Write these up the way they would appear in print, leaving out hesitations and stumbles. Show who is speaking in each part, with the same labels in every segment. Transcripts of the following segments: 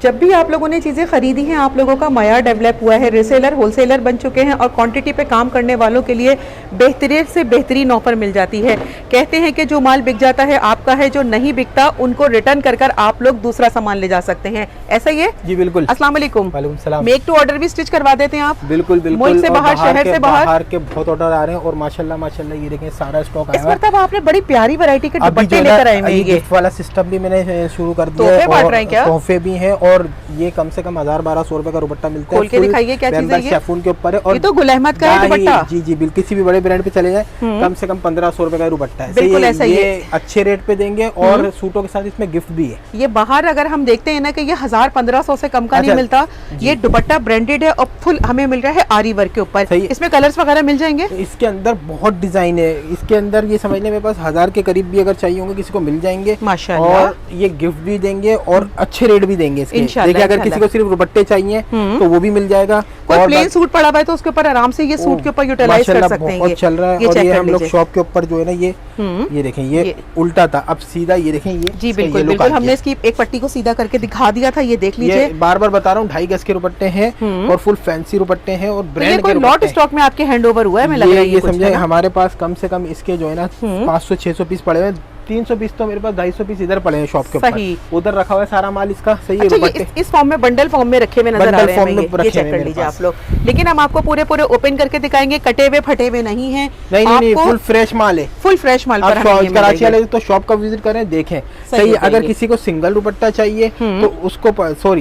Speaker 1: जब भी आप लोगों ने चीज़ें खरीदी हैं, आप लोगों का मयार डेवलप हुआ है, रिसेलर होलसेलर बन चुके हैं और क्वांटिटी पे काम करने वालों के लिए बेहतरीन से बेहतरीन ऑफर मिल जाती है। कहते हैं कि जो माल बिक जाता है आपका है, जो नहीं बिकता उनको रिटर्न कर कर आप लोग दूसरा सामान ले जा सकते हैं। ऐसा ही है
Speaker 2: जी? बिल्कुल।
Speaker 1: अस्सलाम वालेकुम।
Speaker 2: वालेकुम सलाम।
Speaker 1: मेक टू ऑर्डर भी स्टिच करवा देते हैं आप?
Speaker 2: बिल्कुल बिल्कुल।
Speaker 1: मुल्क से बाहर, शहर से बाहर
Speaker 2: के बहुत ऑर्डर आ रहे हैं और माशाल्लाह माशाल्लाह ये देखें सारा स्टॉक आया है।
Speaker 1: इस बार आपने बड़ी प्यारी वैरायटी के दुपट्टे लेकर आए हैं।
Speaker 2: ये गिफ्ट वाला सिस्टम भी मैंने शुरू कर दिया है।
Speaker 1: तोहफे बांट रहे हैं क्या?
Speaker 2: तोहफे भी हैं और ये कम से कम 1000-1200 रुपए का दुपट्टा मिलता है।
Speaker 1: खोल के दिखाइए क्या चीज है ये?
Speaker 2: शेफून के ऊपर है और
Speaker 1: ये तो गुल अहमद का है दुपट्टा।
Speaker 2: जी जी बिल्कुल। किसी भी बड़े ब्रांड पे चले जाए कम से कम 1500 रुपए का दुपट्टा है।
Speaker 1: बिल्कुल ऐसा ही है।
Speaker 2: अच्छे रेट पे देंगे और सूटों के साथ इसमें गिफ्ट भी है।
Speaker 1: ये बाहर अगर हम देखते हैं ना कि ये 1000-1500 से कम का नहीं मिलता। ये दुपट्टा ब्रांडेड है और फुल हमें मिल रहा है आरी वर्क के ऊपर। इसमें कलर्स वगैरह मिल जाएंगे?
Speaker 2: इसके अंदर बहुत डिजाइन है। इसके अंदर ये समझ लें मेरे पास 1000 के करीब भी अगर चाहिए होंगे किसी को मिल जाएंगे
Speaker 1: माशाल्लाह।
Speaker 2: और ये गिफ्ट भी देंगे और अच्छे रेट भी देंगे इसके। देखिए अगर किसी को सिर्फ दुपट्टे चाहिए तो वो भी मिल जाएगा।
Speaker 1: कोई प्लेन सूट पड़ा हुआ है तो उसके ऊपर आराम से ये सूट के ऊपर यूटिलाइज कर सकते हैं।
Speaker 2: बहुत चल रहा है। और ये हम लोग शॉप के ऊपर जो है ना ये देखें ये उल्टा था, अब सीधा ये देखें ये।
Speaker 1: जी बिल्कुल बिल्कुल। हमने इसकी एक पट्टी को सीधा करके दिखा दिया था, ये देख लीजिए।
Speaker 2: बार बार बता रहा हूँ 2.5 गज के दुपट्टे हैं और फुल फैंसी दुपट्टे हैं और ब्रांड के
Speaker 1: लॉट स्टॉक में आपके हैंड ओवर हुआ है। मैं लग रहा है
Speaker 2: ये समझे हमारे पास कम से कम इसके जो है ना 500-600 पीस पड़े हुए। 300 पीस तो मेरे पास 250 पीस इधर पड़े हैं शॉप के ऊपर। उधर रखा हुआ है सारा माल इसका। सही है।
Speaker 1: अच्छा, इस फॉर्म में बंडल फॉर्म में रखे हुए नजर आ रहे हैं। ये चेक कर लीजिए आप लोग। लेकिन हम आपको पूरे पूरे ओपन करके दिखाएंगे, कटे हुए फटे हुए नहीं है।
Speaker 2: नहीं फुल फ्रेश माल है।
Speaker 1: फुल फ्रेश माल पर
Speaker 2: कराची वाले तो शॉप का विजिट करें, देखें। सही है। अगर किसी को सिंगल दुपट्टा चाहिए तो उसको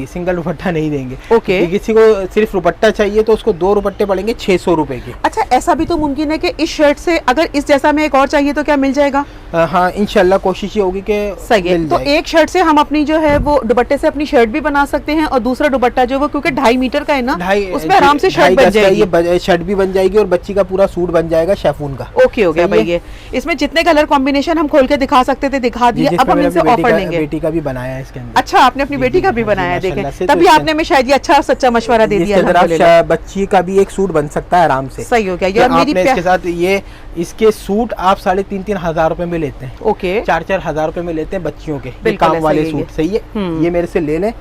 Speaker 2: सिंगल दुपट्टा नहीं देंगे।
Speaker 1: ओके।
Speaker 2: किसी को सिर्फ दुपट्टा चाहिए तो उसको 2 दुपट्टे पड़ेंगे 600 रुपए के।
Speaker 1: अच्छा, ऐसा भी तो मुमकिन है कि इस शर्ट से अगर इस जैसा में एक और चाहिए तो क्या मिल जाएगा?
Speaker 2: हाँ इंशाल्लाह कोशिश ये होगी कि
Speaker 1: सही है। तो एक शर्ट से हम अपनी जो है वो दुपट्टे से अपनी शर्ट भी बना सकते हैं और दूसरा दुपट्टा जो वो क्योंकि 2.5 मीटर का है ना, उसमें आराम से शर्ट बन जाएगी।
Speaker 2: ये शर्ट भी बन जाएगी और बच्ची का पूरा सूट बन जाएगा शेफून का।
Speaker 1: ओके हो गया भाई। ये इसमें जितने कलर कॉम्बिनेशन हम खोल के दिखा सकते थे दिखा दिए। अब हम इनसे ऑफर लेंगे।
Speaker 2: बेटी का भी बनाया है इसके अंदर।
Speaker 1: अच्छा, आपने अपनी बेटी का भी बनाया है? देखें तभी आपने हमें शायद ये अच्छा सच्चा मशवरा दे दिया।
Speaker 2: बच्ची का भी एक सूट बन सकता है आराम से।
Speaker 1: सही हो गया। ये मेरी
Speaker 2: इसके साथ ये इसके सूट आप 3,500-3 हजार रुपए में लेते हैं।
Speaker 1: ओके।
Speaker 2: 4-4 हजार रुपए में लेते हैं बच्चियों के काम वाले सूट। सही है। ये मेरे से ले लें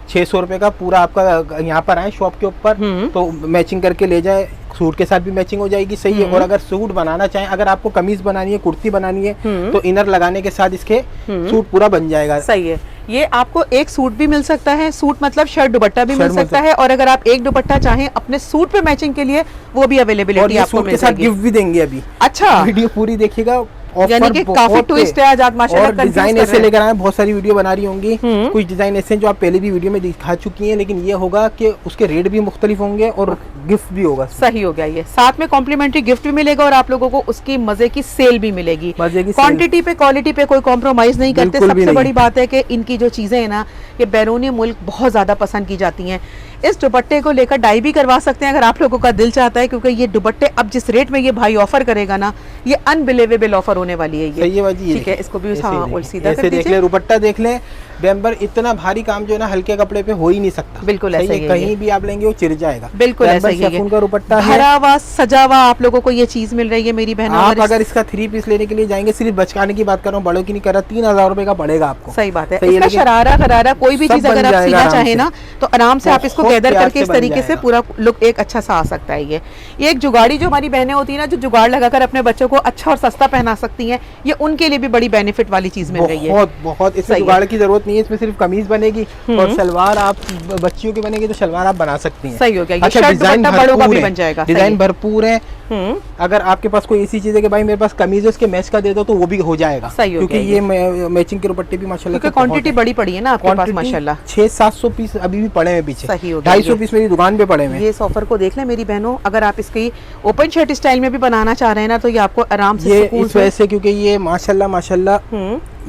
Speaker 2: 600 रुपए का पूरा आपका यहाँ पर आए शॉप के ऊपर तो मैचिंग करके ले जाए, सूट के साथ भी मैचिंग हो जाएगी। सही है। और अगर सूट बनाना चाहें, अगर आपको कमीज बनानी है, कुर्ती बनानी है तो इनर लगाने के साथ इसके सूट पूरा बन जाएगा।
Speaker 1: सही है। ये आपको एक सूट भी मिल सकता है, सूट मतलब शर्ट दुपट्टा भी मिल सकता है। और अगर आप एक दुपट्टा चाहें अपने सूट पे मैचिंग के लिए वो भी अवेलेबिलिटी आपको मिल जाएगी।
Speaker 2: गिफ्ट भी देंगे अभी।
Speaker 1: अच्छा,
Speaker 2: वीडियो पूरी देखिएगा।
Speaker 1: यानी कि काफी ट्विस्ट है आज आप माशाल्लाह।
Speaker 2: डिजाइन ऐसे लेकर आए, बहुत सारी वीडियो बना रही होंगी। कुछ डिजाइन ऐसे जो आप पहले भी वीडियो में दिखा चुकी हैं, लेकिन ये होगा कि उसके रेट भी मुख्तलिफ होंगे और गिफ्ट भी होगा।
Speaker 1: सही हो गया। ये साथ में कॉम्प्लीमेंट्री गिफ्ट भी मिलेगा और आप लोगों को उसकी मजे की सेल भी मिलेगी। क्वांटिटी पे क्वालिटी पे कोई कॉम्प्रोमाइज नहीं करते। सबसे बड़ी बात है कि इनकी जो चीजें है ना ये बैरूनी मुल्क बहुत ज्यादा पसंद की जाती हैं। इस दुपट्टे को लेकर डाई भी करवा सकते हैं अगर आप लोगों का दिल चाहता है, क्योंकि ये दुपट्टे अब जिस रेट में ये भाई ऑफर करेगा ना, ये अनबिलीवेबल ऑफर होने वाली है। ये ठीक है। इसको भी सीधा कर दीजिए।
Speaker 2: दुपट्टा देख लें बेम्बर, इतना भारी काम जो है ना हल्के कपड़े पे हो ही नहीं सकता।
Speaker 1: बिल्कुल ऐसा ही है।
Speaker 2: कहीं भी आप लेंगे वो चिर जाएगा।
Speaker 1: बिल्कुल ऐसा ही है।
Speaker 2: उनका दुपट्टा
Speaker 1: भरा हुआ सजा हुआ आप लोगों को ये चीज मिल रही है मेरी बहनों।
Speaker 2: आप अगर इसका 3 पीस लेने के लिए जाएंगे, सिर्फ बचकाने की बात कर रहा हूँ, बड़ों की नहीं कर रहा, 3000 रुपए का पड़ेगा आपको।
Speaker 1: सही बात है। इसका शरारा खरारा कोई भी चीज अगर आप सीना चाहे ना तो आराम से आप इसको गैदर करके इस तरीके से पूरा लुक एक अच्छा सा आ सकता है। ये एक जुगाड़ी जो हमारी बहनें होती है ना, जो जुगाड़ लगाकर अपने बच्चों को अच्छा और सस्ता पहना सकती हैं, ये उनके लिए भी बड़ी बेनिफिट वाली चीज मिल रही है।
Speaker 2: बहुत इसमें जुगाड़ की जरूरत नहीं है। इसमें सिर्फ कमीज बनेगी और सलवार आप बच्चियों की बनेगी तो सलवार आप बना सकती हैं।
Speaker 1: सही हो गया।
Speaker 2: अच्छा, डिजाइन
Speaker 1: बड़ों का भी बन जाएगा।
Speaker 2: डिजाइन भरपूर है। अगर आपके पास कोई ऐसी चीज है कि भाई मेरे पास कमीज है उसके मैच का दे दो तो वो भी हो जाएगा।
Speaker 1: सही हो गया।
Speaker 2: क्योंकि ये मैचिंग के दुपट्टे भी माशाल्लाह
Speaker 1: क्वांटिटी बड़ी पड़ी है ना आपके पास माशाल्लाह।
Speaker 2: 600-700 पीस अभी भी पड़े हैं पीछे।
Speaker 1: सही हो गया।
Speaker 2: 250 पीस मेरी दुकान पे पड़े हैं।
Speaker 1: ये इस ऑफर को देख लें मेरी बहनों। अगर आप इसकी ओपन शर्ट स्टाइल में भी बनाना चाह रहे हैं ना तो ये आपको आराम से
Speaker 2: ये इस वजह से, क्योंकि ये माशाल्लाह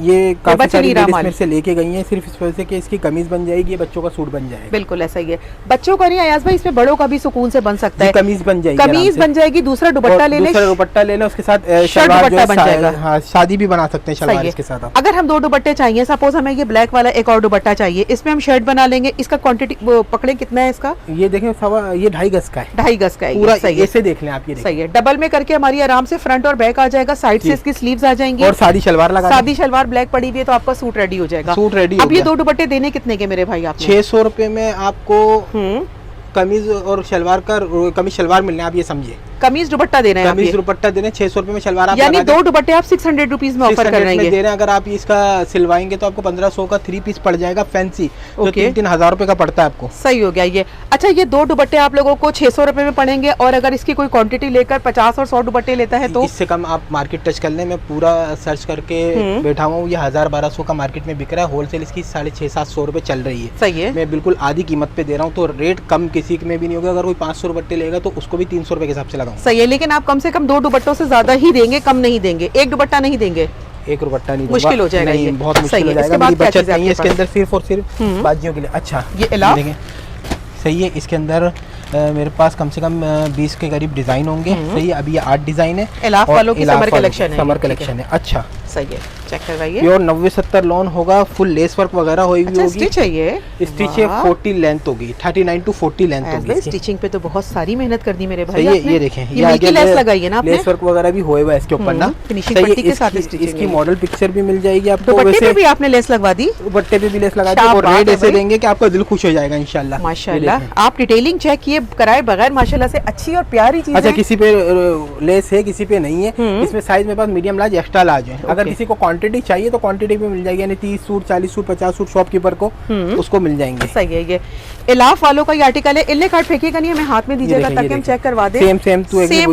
Speaker 2: ये काफी सारी मेरे से लेके गई हैं सिर्फ इस वजह से कि इसकी कमीज बन जाएगी, बच्चों का सूट बन जाएगा।
Speaker 1: बिल्कुल ऐसा ही है। बच्चों का नहीं अयाज भाई, इसमें बड़ों का भी सुकून से बन सकता है।
Speaker 2: कमीज बन जाएगी,
Speaker 1: कमीज बन जाएगी। दूसरा दुपट्टा ले लें,
Speaker 2: दुपट्टा ले लें उसके साथ
Speaker 1: दुपट्टा बन जाएगा।
Speaker 2: हाँ, शादी भी बना सकते हैं शलवार इसके साथ।
Speaker 1: अगर हम 2 दुपट्टे चाहिए, सपोज हमें ये ब्लैक वाला एक और दुपट्टा चाहिए, इसमें हम शर्ट बना लेंगे। इसका क्वांटिटी पकड़े कितना है इसका?
Speaker 2: ये देखें ये 2.5 गज का है।
Speaker 1: 2.5 गज का है
Speaker 2: पूरा। ऐसे देख लें आप। ये
Speaker 1: सही है। डबल में करके हमारी आराम से फ्रंट और बैक आ जाएगा। साइड से इसकी स्लीव्स आ जाएंगी
Speaker 2: और सादी शलवार
Speaker 1: सलवार ब्लैक पड़ी हुई है तो आपका सूट रेडी हो जाएगा।
Speaker 2: Suit ready.
Speaker 1: अब ये 2 दुपट्टे देने कितने के मेरे भाई आपने?
Speaker 2: 600 रुपए में आपको कमीज और शलवार का, कमीज शलवार मिलने, आप ये समझिए।
Speaker 1: कमीज दुपट्टा दे रहे हैं,
Speaker 2: कमीज दुपट्टा दे रहे हैं 600 रुपए में, शलवार आप
Speaker 1: यानी 2 दुपट्टे आप 600 रुपीज में ऑफर कर रहे हैं।
Speaker 2: दे रहे हैं। अगर आप इसका सिलवाएंगे तो आपको 1500 का 3 पीस पड़ जाएगा फैंसी, जो 3-3 हजार रुपए का पड़ता है आपको।
Speaker 1: सही हो गया ये। अच्छा, ये 2 दुपट्टे आप लोगों को 600 रुपए में पड़ेंगे, और अगर इसकी कोई क्वांटिटी लेकर 50 और 100 दुपट्टे लेता है तो
Speaker 2: इससे कम आप मार्केट टच कर लें। मैं पूरा सर्च करके बैठा हुआ हूँ, ये 1000-1200 का मार्केट में बिक रहा है, होलसेल इसकी 650-700 रुपए चल रही है।
Speaker 1: सही है,
Speaker 2: मैं बिल्कुल आधी कीमत पे दे रहा हूँ, तो रेट कम किसी में भी नहीं होगा। अगर कोई 500 दुपट्टे लेगा तो उसको भी 300 रुपए के हिसाब से लगाऊंगा।
Speaker 1: सही है, लेकिन आप कम से कम 2 दुपट्टों से ज्यादा ही देंगे, कम नहीं देंगे। 1 दुपट्टा नहीं देंगे,
Speaker 2: 1 दुपट्टा नहीं,
Speaker 1: मुश्किल हो जाएगा।
Speaker 2: नहीं, बहुत मुश्किल हो जाएगा। मेरी बचत नहीं है इसके अंदर, सिर्फ और सिर्फ बाजियों के लिए। अच्छा,
Speaker 1: ये इलाफ
Speaker 2: सही है। इसके अंदर मेरे पास कम से कम 20 के करीब डिजाइन होंगे। सही है, अभी ये 8 डिजाइन है।
Speaker 1: इलाफ वालों की समर कलेक्शन है।
Speaker 2: समर कलेक्शन है। अच्छा,
Speaker 1: सही है, चेक करवाइए।
Speaker 2: प्योर 90-70 लॉन होगा, फुल लेस वर्क वगैरह होगी।
Speaker 1: अच्छा, स्टिच है ये?
Speaker 2: स्टिच है, 40 लेंथ होगी, 39 to 40 लेंथ होगी।
Speaker 1: स्टिचिंग पे तो बहुत सारी मेहनत कर दी मेरे भाई।
Speaker 2: ये देखें,
Speaker 1: ये मिल्की लेस लगाई है ना आपने?
Speaker 2: लेस वर्क वगैरह भी होए हुआ है इसके ऊपर ना,
Speaker 1: फिनिशिंग पट्टी के साथ स्टिचिंग।
Speaker 2: इसकी मॉडल पिक्चर भी मिल जाएगी आपको।
Speaker 1: दुपट्टे पे भी आपने लेस लगवा दी?
Speaker 2: दुपट्टे पे भी लेस लगा दी, और रेट ऐसे देंगे कि आपका दिल खुश हो जाएगा इंशाल्लाह।
Speaker 1: माशाल्लाह, आप डिटेलिंग चेक किए कराए बगैर माशाल्लाह से अच्छी और प्यारी चीज है।
Speaker 2: अच्छा, किसी पे लेस है, किसी पे नहीं है। इसमें साइज मेरे पास मीडियम लार्ज एक्स्ट्रा लार्ज है। अगर किसी को क्वांटिटी चाहिए तो क्वांटिटी पे मिल जाएगी, यानी 30 सूट, 40 सूट, 50 सूट शॉपकीपर को उसको मिल जाएंगे।
Speaker 1: सही है। ये इलाफ वालों का ये आर्टिकल है। इल्ले कार्ड फेंकिएगा नहीं, हमें हाथ में दीजिएगा ताकि हम चेक करवा दें।
Speaker 2: सेम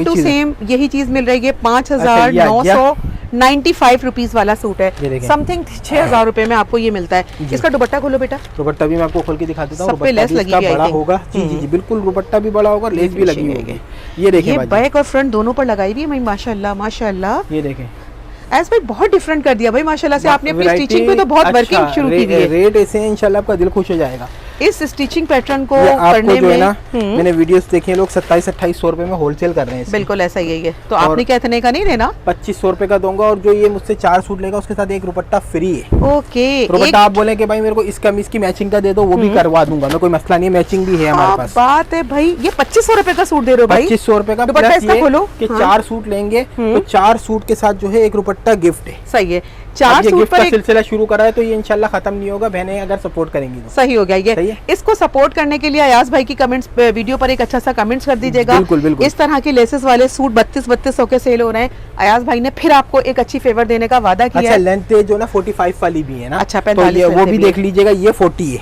Speaker 2: टू
Speaker 1: सेम यही चीज मिल रही है। 5995 रुपीज वाला सूट है, समथिंग 6000 रुपए में आपको ये मिलता है। इसका दुपट्टा खोलो बेटा।
Speaker 2: दुपट्टा भी मैं आपको खोल के दिखा देता हूँ।
Speaker 1: सब पे लेस लगी है,
Speaker 2: बड़ा होगा। जी, बिल्कुल, दुपट्टा भी बड़ा होगा, लेस भी लगी होगी। ये देखिए,
Speaker 1: बैक और फ्रंट दोनों पर लगाई हुई है माशाल्लाह माशाल्लाह।
Speaker 2: ये देखें,
Speaker 1: ऐसे भाई बहुत डिफरेंट कर दिया भाई माशाल्लाह से आपने। अपनी स्टिचिंग पे तो बहुत वर्किंग शुरू की है।
Speaker 2: रेट ऐसे हैं, इंशाल्लाह आपका दिल खुश हो जाएगा।
Speaker 1: इस स्टिचिंग पैटर्न को करने में ना,
Speaker 2: मैंने वीडियोस देखे, लोग 2700-2800 रुपए में होलसेल कर रहे हैं।
Speaker 1: बिल्कुल ऐसा ही है। तो आपने क्या इतने का नहीं देना?
Speaker 2: 2500 रुपए का दूंगा, और जो ये मुझसे 4 सूट लेगा उसके साथ 1 दुपट्टा फ्री है।
Speaker 1: ओके,
Speaker 2: दुपट्टा आप बोले कि भाई मेरे को इस कमीज की मैचिंग का दे दो, वो भी करवा दूंगा मैं, कोई मसला नहीं है। मैचिंग भी है हमारे पास।
Speaker 1: बात है भाई, ये 2500 रुपए का सूट दे रहे हो भाई?
Speaker 2: 2500 रुपए का।
Speaker 1: दुपट्टा इसका खोलो
Speaker 2: कि 4 सूट लेंगे तो 4 सूट के साथ जो है 1 दुपट्टा गिफ्ट है।
Speaker 1: सही है, 4 सूट
Speaker 2: गिफ्ट का सिलसिला शुरू करा है, तो ये इंशाल्लाह खत्म नहीं होगा, बहनें अगर सपोर्ट करेंगी तो।
Speaker 1: सही हो गया ये। इसको सपोर्ट करने के लिए अयाज भाई की कमेंट्स वीडियो पर एक अच्छा सा कमेंट्स कर दीजिएगा।
Speaker 2: बिल्कुल।
Speaker 1: इस तरह के लेसेस वाले सूट 3200 के सेल हो रहे हैं। अयाज भाई ने फिर आपको एक अच्छी फेवर देने का वादा किया।
Speaker 2: अच्छा, लेंथ जो ना 45 वाली भी है ना।
Speaker 1: अच्छा,
Speaker 2: 45 वो भी देख लीजिएगा, ये 40 है।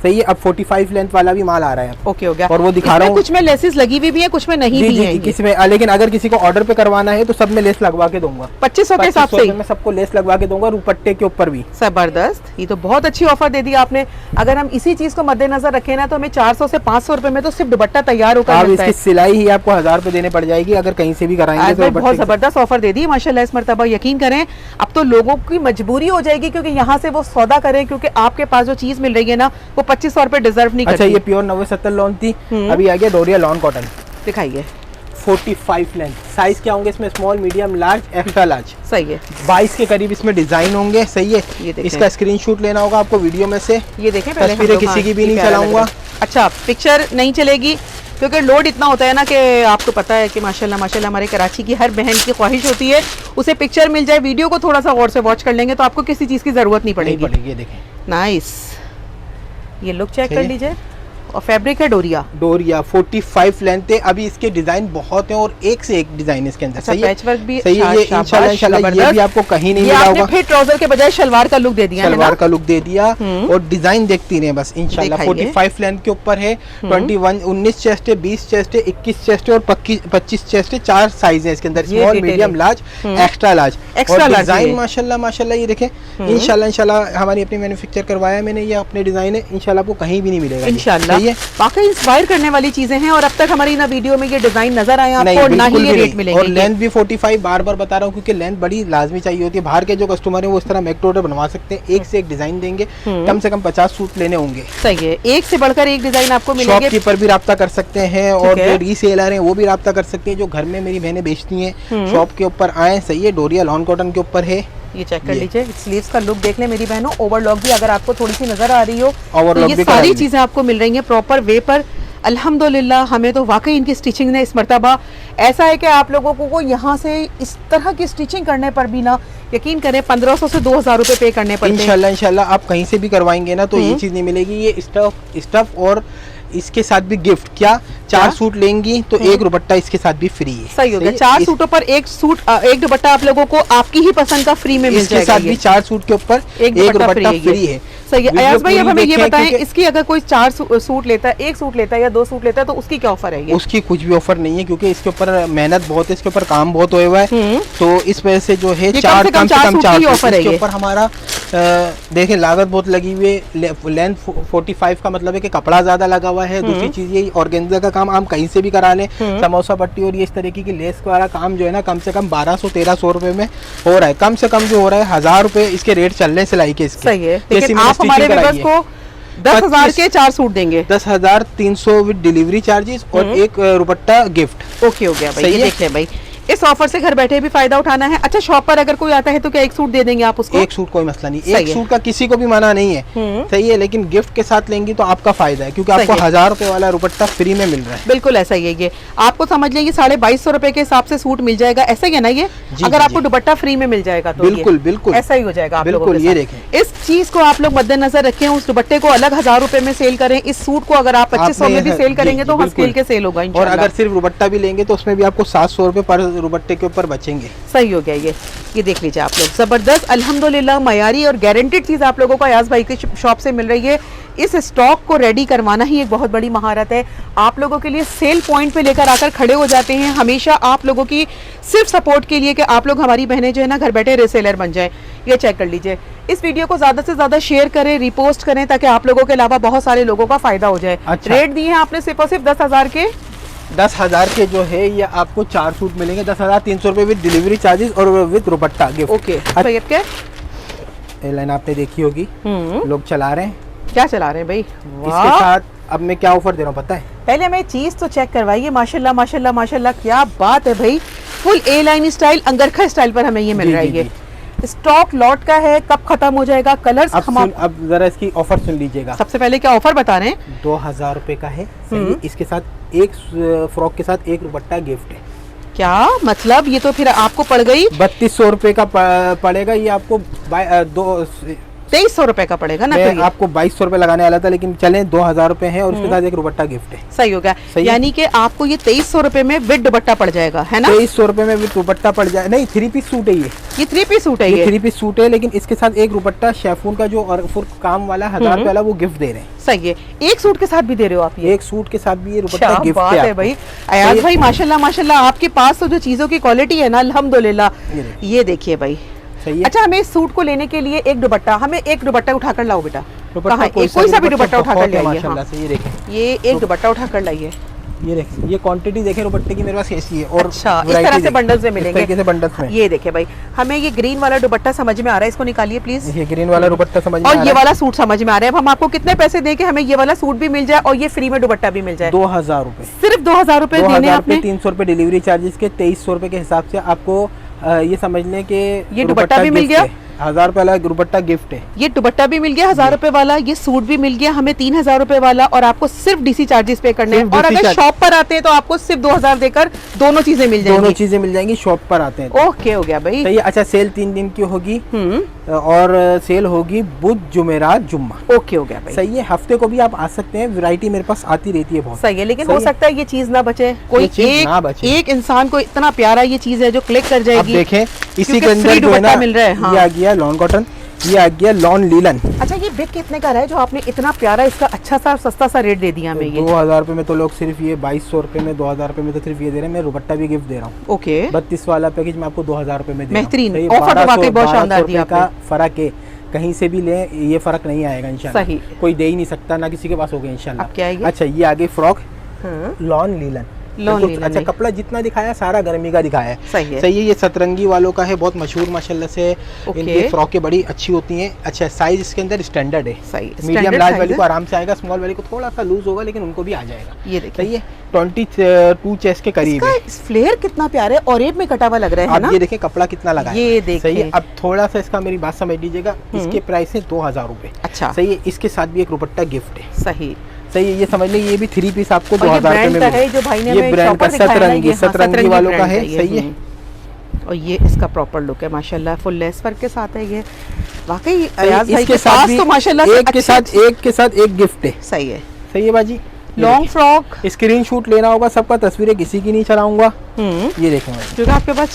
Speaker 2: सही है, अब 45 लेंथ वाला भी माल आ रहा है।
Speaker 1: ओके, हो गया।
Speaker 2: और वो दिखा रहा हूँ,
Speaker 1: कुछ में लेसेस लगी हुई भी है, कुछ में नहीं भी है।
Speaker 2: किसी में, लेकिन अगर किसी को ऑर्डर पे करवाना है तो सब में लेस लगवा के दूंगा।
Speaker 1: 2500 के हिसाब से
Speaker 2: मैं सबको लेस लगवा के दूंगा, दुपट्टे के ऊपर भी।
Speaker 1: जबरदस्त, ये तो बहुत अच्छी ऑफर दे दी आपने। अगर हम इसी चीज को मद्देनजर रखें ना, तो हमें 400 से 500 रुपए में तो सिर्फ दुपट्टा तैयार होकर मिलता है।
Speaker 2: इसकी सिलाई ही आपको 1000 रुपए देने पड़ जाएगी अगर कहीं से भी कराएंगे तो।
Speaker 1: बहुत जबरदस्त ऑफर दे दी माशाल्लाह इस मर्तबा। यकीन करें, अब तो लोगों की मजबूरी हो जाएगी क्योंकि यहाँ से वो सौदा करें, क्योंकि आपके पास जो चीज मिल रही है ना वो 2500 रुपए डिजर्व नहीं करती।
Speaker 2: अच्छा, ये प्योर 90-70 लॉन थी, अभी आ गया डोरिया लॉन कॉटन।
Speaker 1: दिखाइए।
Speaker 2: 45 लेंथ। साइज क्या होंगे इसमें? Small, medium, large, extra large.
Speaker 1: सही है।
Speaker 2: 22 के करीब इसमें डिजाइन होंगे। सही है, इसका स्क्रीनशॉट लेना होगा आपको वीडियो में से।
Speaker 1: ये देखें,
Speaker 2: तस्वीरें किसी की भी नहीं चलाऊंगा।
Speaker 1: अच्छा, पिक्चर नहीं चलेगी क्योंकि लोड इतना होता है ना कि आपको पता है कि माशाल्लाह माशाल्लाह हमारे कराची की हर बहन की ख्वाहिश होती है उसे पिक्चर मिल जाए। वीडियो को थोड़ा सा गौर से वॉच कर लेंगे तो आपको किसी चीज की जरूरत नहीं पड़ेगी।
Speaker 2: ये देखें,
Speaker 1: नाइस। ये लुक चेक कर लीजिए। और फैब्रिक है डोरिया।
Speaker 2: 45 लेंथ है। अभी इसके डिजाइन बहुत हैं और एक से एक डिजाइन इसके अंदर।
Speaker 1: अच्छा, पैचवर्क भी
Speaker 2: सही है। ये इंशाल्लाह ये भी आपको कहीं नहीं मिला होगा।
Speaker 1: फिर ट्राउजर के बजाय शलवार का लुक दे दिया,
Speaker 2: शलवार का लुक दे दिया। और डिजाइन देखती रहे बस इंशाल्लाह। 45 लेंथ के ऊपर है। 19 चेस्ट है, 20 चेस्ट है, 21 चेस्ट है और 25 चेस्ट है। 4 साइज है इसके अंदर, small, medium, large, extra large. Design माशाल्लाह माशाल्लाह ये देखें। इंशाल्लाह हमारी अपनी मैन्युफैक्चर करवाया है मैंने, ये अपने डिजाइन है। इंशाल्लाह आपको कहीं भी नहीं मिलेगा
Speaker 1: इंशाल्लाह। वाकई इंस्पायर करने वाली चीजें हैं और अब तक हमारी ना वीडियो में ये डिजाइन नजर आए आपको, ना ही ये रेट मिलेंगे।
Speaker 2: और लेंथ भी 45 बार बता रहा हूँ क्योंकि लेंथ बड़ी लाजमी चाहिए होती है। बाहर के जो कस्टमर है वो इस तरह मेक टू ऑर्डर बनवा सकते हैं। एक से एक डिजाइन देंगे, कम से कम 50 सूट लेने होंगे।
Speaker 1: सही है, एक से बढ़कर एक डिजाइन आपको मिलेंगे।
Speaker 2: शॉपकीपर भी राब्ता कर सकते हैं और जो रीसेलर हैं वो भी राब्ता कर सकते हैं। जो घर में मेरी बहनें बेचती हैं शॉप के ऊपर आए। सही है, डोरिया लॉन कॉटन के ऊपर है।
Speaker 1: ये चेक कर लीजिए, स्लीव्स का लुक देख ले मेरी बहनों। ओवरलॉक भी अगर आपको थोड़ी सी नजर आ रही हो तो ये सारी चीजें आपको मिल रही हैं प्रॉपर वे पर। अल्हम्दुलिल्लाह, हमें तो वाकई इनकी स्टिचिंग ने इस मर्तबा ऐसा है कि आप लोगों को यहाँ से इस तरह की स्टिचिंग करने पर भी ना यकीन करें 1500 से 2000 रुपए पे करने पड़ते हैं।
Speaker 2: इंशाल्लाह आप कहीं से भी करवाएंगे ना तो ये चीज नहीं मिलेगी। ये स्टफ और इसके साथ भी गिफ्ट, क्या 4 सूट लेंगी तो एक दुपट्टा इसके साथ भी फ्री है।
Speaker 1: सही हो गया, 4 सूटों पर एक दुपट्टा आप लोगों को आपकी ही पसंद का फ्री में मिल जाएगा।
Speaker 2: इसके साथ भी 4 सूट के ऊपर एक दुपट्टा फ्री है।
Speaker 1: सही है। अयाज भाई अब हमें ये बताएं, इसकी अगर कोई 4 सूट लेता है, 1 सूट लेता है या 2 सूट लेता है तो उसकी क्या ऑफर है?
Speaker 2: उसकी कुछ भी ऑफर नहीं है क्योंकि इसके ऊपर मेहनत बहुत है, इसके ऊपर काम बहुत हुआ है, तो इस वजह से जो है 4 कम से कम 4 ऑफर है। इसके ऊपर हमारा देखें लागत बहुत लगी हुई है, लेंथ 45 का मतलब है कि कपड़ा ज्यादा लगा हुआ है। दूसरी चीज ये ऑर्गेन्जा का काम हम कहीं से भी करा लें, समोसा पट्टी और ये इस तरीके की लेस वाला काम जो है ना कम से कम 1200-1300 रुपए में हो रहा है। कम से कम जो हो रहा है 1000 रुपए इसके रेट चल रहे हैं सिलाई के। इसके
Speaker 1: सही है, लेकिन आप हमारे व्यूअर्स को 10,000 के 4 सूट देंगे,
Speaker 2: 10,300 विद डिलीवरी चार्जेस और एक दुपट्टा गिफ्ट।
Speaker 1: ओके हो गया भाई। ये देखिए भाई, इस ऑफर से घर बैठे भी फायदा उठाना है। अच्छा, शॉप पर अगर कोई आता है तो क्या एक सूट दे देंगे आप उसको?
Speaker 2: एक सूट कोई मसला नहीं, एक सूट का किसी को भी मना नहीं है, सही है, लेकिन गिफ्ट के साथ लेंगी तो आपका फायदा है क्योंकि आपको 1000 रुपए वाला दुपट्टा फ्री में मिल रहा है।
Speaker 1: बिल्कुल ऐसा ही है। ये आपको समझ लेंगे 2250 रुपए के हिसाब से सूट मिल जाएगा, ऐसा ही है ना? ये अगर आपको दुपट्टा फ्री में मिल जाएगा तो
Speaker 2: बिल्कुल बिल्कुल
Speaker 1: ऐसा ही हो जाएगा आप लोगों के साथ।
Speaker 2: ये देखें,
Speaker 1: इस चीज को आप लोग मद्देनजर रखें, उस दुपट्टे को अलग 1000 रुपए में सेल करें, इस सूट को अगर आप 2500 में भी सेल करेंगे तो स्केल के सेल होगा।
Speaker 2: और अगर सिर्फ दुपट्टा भी लेंगे तो उसमें भी आपको 700 रुपए पर दुपट्टे के ऊपर बचेंगे।
Speaker 1: सही हो गया। ये देख लीजिए आप लोग, जबरदस्त अल्हम्दुलिल्लाह मयारी और गारंटेड चीज आप लोगों को अयाज भाई की शॉप से मिल रही है। इस स्टॉक को रेडी करवाना ही एक बहुत बड़ी महारत है। आप लोगों के लिए सेल पॉइंट पे लेकर आकर खड़े हो जाते हैं हमेशा आप लोगों की सिर्फ सपोर्ट के लिए कि आप लोग हमारी बहनें जो है ना घर बैठे रीसेलर बन जाएं। ये चेक कर लीजिए, इस वीडियो को ज्यादा से ज्यादा शेयर करें, रिपोस्ट करें ताकि आप लोगों के अलावा बहुत सारे लोगों का फायदा हो जाए।
Speaker 2: अच्छा।
Speaker 1: रेट दिए हैं आपने सिर्फ और सिर्फ 10,000 के।
Speaker 2: 10,000 के जो है ये आपको 4 सूट मिलेंगे, 10,300 रुपए विद डिलीवरी चार्जेस और विद दुपट्टा गिफ्ट।
Speaker 1: ओके,
Speaker 2: ये लाइन आपने देखी होगी, लोग चला रहे हैं।
Speaker 1: क्या चला रहे हैं भाई?
Speaker 2: इसके साथ अब मैं क्या ऑफर दे रहा हूँ पता है?
Speaker 1: पहले हमें चीज तो चेक करवाइए। माशाल्लाह माशाल्लाह माशाल्लाह, क्या बात है भाई, फुल ए लाइन स्टाइल, अंगरखा स्टाइल पर हमें ये मिल रहा है। स्टॉक लॉट का है, कब खत्म हो जाएगा? कलर्स
Speaker 2: अब जरा इसकी ऑफर सुन लीजिएगा।
Speaker 1: सबसे पहले क्या ऑफर बता रहे हैं?
Speaker 2: 2000 रुपए का है, इसके साथ एक फ्रॉक के साथ एक दुपट्टा गिफ्ट है।
Speaker 1: क्या मतलब? ये तो फिर आपको पड़ गई
Speaker 2: 3200 रुपए का पड़ेगा। ये आपको
Speaker 1: 2300 रुपए का पड़ेगा ना?
Speaker 2: मैं आपको 2200 रुपए लगाने वाला था लेकिन चले 2000 रुपए है और उसके साथ एक दुपट्टा गिफ्ट है।
Speaker 1: सही हो गया, यानी कि आपको ये 2300 रुपए में विद दुपट्टा पड़ जाएगा, है ना?
Speaker 2: 2300 रुपए में विद दुपट्टा पड़ जाए। नहीं, 3 पीस सूट है ये
Speaker 1: 3 पीस सूट है। ये
Speaker 2: 3 पीस सूट है, लेकिन इसके साथ एक दुपट्टा शेफून का जो और फुल काम वाला 1000 रुपए वाला वो गिफ्ट दे रहे हैं।
Speaker 1: सही है, एक सूट के साथ भी दे रहे हो आप? ये
Speaker 2: एक सूट के साथ भी ये दुपट्टा गिफ्ट है
Speaker 1: भाई। अयाज भाई माशाल्लाह माशाल्लाह, आपके पास तो जो चीजों की क्वालिटी है ना अल्हम्दुलिल्लाह। ये देखिए भाई, सही है। अच्छा, हमें इस सूट को लेने के लिए एक दुपट्टा, हमें एक दुपट्टा उठाकर लाओ बेटा। कोई सा भी दुपट्टा उठाकर लाइए। माशाल्लाह से ये देखें, ये एक दुपट्टा उठाकर लाइए।
Speaker 2: ये देखें, ये क्वांटिटी देखें दुपट्टे की मेरे पास कैसी है। और
Speaker 1: अच्छा, इस तरह से बंडल्स में मिलेंगे,
Speaker 2: कैसे बंडल्स में।
Speaker 1: ये देखिए भाई, हमें ये ग्रीन वाला दुपट्टा समझ में आ रहा है, इसको निकालिए प्लीज।
Speaker 2: ये ग्रीन वाला दुपट्टा समझ में आ रहा है
Speaker 1: और ये वाला सूट समझ में आ रहा है। अब हम आपको कितने पैसे दें कि हमें ये वाला सूट भी मिल जाए और ये फ्री में दुपट्टा भी मिल जाए?
Speaker 2: 2000 रुपए,
Speaker 1: सिर्फ 2000 रुपए देने आपने।
Speaker 2: 300 रुपए डिलीवरी चार्जेस के, 2300 रुपए के हिसाब से आपको ये समझ लें कि
Speaker 1: ये दुपट्टा भी मिल गया,
Speaker 2: 1000 रुपए वाला दुपट्टा गिफ्ट है।
Speaker 1: ये दुपट्टा भी मिल गया 1000 रुपए वाला, ये सूट भी मिल गया हमें 3000 रुपए वाला, और आपको सिर्फ डीसी चार्जेस पे करने हैं। और अगर शॉप पर आते हैं तो आपको सिर्फ 2000 देकर दोनों चीजें मिल जाएंगी।
Speaker 2: दोनों चीजें मिल जाएंगी शॉप पर आते हैं।
Speaker 1: ओके हो गया भाई।
Speaker 2: सही है। अच्छा, सेल 3 दिन की होगी और सेल होगी बुध जुमेरात जुम्मा।
Speaker 1: ओके हो गया भाई।
Speaker 2: सही है, हफ्ते को भी आप आ सकते हैं, वैरायटी मेरे पास आती रहती है बहुत।
Speaker 1: सही है, लेकिन हो सकता है ये चीज ना बचे, कोई एक इंसान को इतना प्यारा ये चीज है जो क्लिक कर जाएगी।
Speaker 2: देखें, इसी के अंदर जो है ना
Speaker 1: मिल रहा है। हाँ।
Speaker 2: ये आ गया लॉन कॉटन, ये आ गया लॉन लीलन।
Speaker 1: अच्छा, ये बिग कितने का है जो आपने इतना प्यारा इसका अच्छा सा सस्ता सा रेट दे दिया हमें? ये
Speaker 2: 2000 रुपए में तो लोग सिर्फ ये 2200 रुपए में, 2000 रुपए में तो सिर्फ ये दे रहे हैं। मैं दुपट्टा भी गिफ्ट दे रहा हूँ। ओके, 32 वाला पैकेज मैं आपको 2000 रुपए में दे रहा हूं। बेहतरीन ऑफर तो वाकई बहुत शानदार दिया आपने। फर्क है, कहीं से भी ले ये फर्क नहीं आएगा इंशाल्लाह। सही, कोई दे ही नहीं सकता, ना किसी के पास होगा इंशाल्लाह। क्या है ये? अच्छा, ये आगे फ्रॉक लॉन लीलन। अच्छा, कपड़ा जितना दिखाया सारा गर्मी का दिखाया है। सही है, ये सतरंगी वालों का है, बहुत मशहूर माशाल्लाह से। इनकी फ्रॉकें बड़ी अच्छी होती हैं। अच्छा, साइज इसके अंदर स्टैंडर्ड है। सही, मीडियम लार्ज वाली को आराम से आएगा, स्मॉल वाली को थोड़ा सा लूज होगा लेकिन उनको भी आ जाएगा। ये देखिए, सही है, 22 चेस्ट के करीब है। फ्लेयर कितना प्यारा है, ऑरेब में कटा हुआ लग रहा है ना? ये देखिए कपड़ा कितना लगा है, ये देखिए। सही है, अब थोड़ा सा इसका मेरी बात समझ लीजिएगा, इसके प्राइस है 2000 रुपए। अच्छा, सही है, इसके साथ भी एक दुपट्टा गिफ्ट है। सही, सही है, ये समझ लीजिए ये भी 3 पीस आपको 2000 रुपए में
Speaker 1: है जो भाई ने
Speaker 2: ये ब्रांड का सतरंगी वालों का है। सही है,
Speaker 1: और ये इसका प्रॉपर लुक है माशाल्लाह, फुल लेस वर्क के साथ है ये। वाकई अयाज भाई
Speaker 2: इसके
Speaker 1: के
Speaker 2: साथ
Speaker 1: पास तो माशाल्लाह
Speaker 2: एक के साथ एक गिफ्ट है।
Speaker 1: सही है,
Speaker 2: सही है बाजी।
Speaker 1: लॉन्ग फ्रॉक
Speaker 2: स्क्रीनशॉट लेना होगा सबका, तस्वीरें किसी की नहीं चलाऊंगा। ये देखो
Speaker 1: क्योंकि आपके पास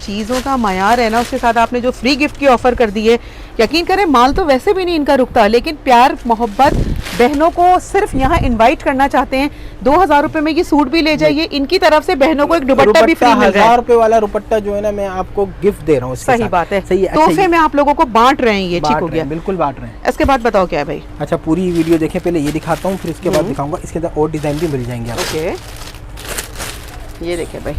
Speaker 1: चीज़ों का मयार है ना, उसके साथ आपने जो फ्री गिफ्ट की ऑफर कर दी है, यकीन करें माल तो वैसे भी नहीं इनका रुकता, लेकिन प्यार मोहब्बत बहनों को सिर्फ यहाँ इनवाइट करना चाहते हैं। 2000 रुपए में ये सूट भी ले जाइए, इनकी तरफ से बहनों को एक दुपट्टा भी फ्री मिल रहा है।
Speaker 2: 1000 रुपए वाला दुपट्टा जो है ना, मैं आपको गिफ्ट दे रहा हूँ।
Speaker 1: सही बात है,
Speaker 2: सही है।
Speaker 1: तोहफे में आप लोगों को बांट रहे हैं, ये ठीक हो गया,
Speaker 2: बिल्कुल बांट रहे हैं।
Speaker 1: इसके बाद बताओ क्या है भाई?
Speaker 2: अच्छा पूरी वीडियो देखें, पहले ये दिखाता हूँ, फिर इसके बाद दिखाऊंगा। इसके अंदर और डिजाइन भी मिल जाएंगे आपको।
Speaker 1: ओके, ये देखिए भाई,